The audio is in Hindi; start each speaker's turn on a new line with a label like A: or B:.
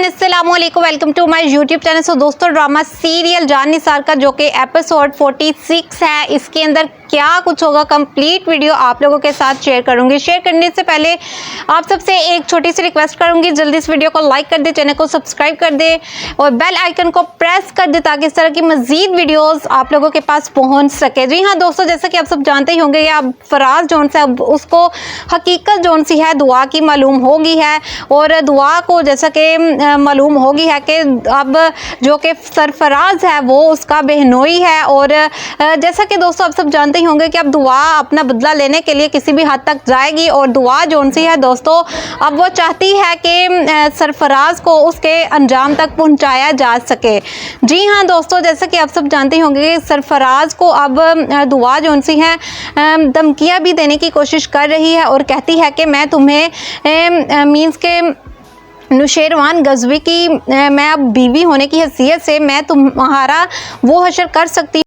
A: अस्सलाम वालेकुम, welcome to my YouTube channel. So दोस्तों, ड्रामा सीरियल जान निसार का जो कि एपिसोड 46 है, इसके अंदर क्या कुछ होगा कंप्लीट वीडियो आप लोगों के साथ शेयर करूंगी। शेयर करने से पहले आप सबसे एक छोटी सी रिक्वेस्ट करूंगी, जल्दी इस वीडियो को लाइक कर दे, चैनल को सब्सक्राइब कर दे और बेल आइकन को प्रेस कर दे ताकि इस तरह की मजीद वीडियोस आप लोगों के पास पहुंच सके। जी हाँ दोस्तों, जैसा कि आप सब जानते ही होंगे, अब फराज जोन से अब उसको हकीकत जोन सी है दुआ की मालूम होगी है और दुआ को जैसा कि मालूम होगी है कि अब जो कि सरफराज है वो उसका बहनोई है और जैसा कि दोस्तों आप सब जानते ही होंगे कि अब दुआ अपना बदला लेने के लिए किसी भी हद तक जाएगी और दुआ जोन सी है दोस्तों अब वो चाहती है कि सरफराज को उसके अंजाम तक पहुंचाया जा सके। जी हाँ दोस्तों, जैसा कि आप सब जानते ही होंगे कि सरफराज को अब दुआ जोन सी है धमकियाँ भी देने की कोशिश कर रही है और कहती है कि मैं तुम्हें मीन्स के नुशेरवान गजवी की मैं अब बीवी होने की हैसियत से मैं तुम्हारा वो हशर कर सकती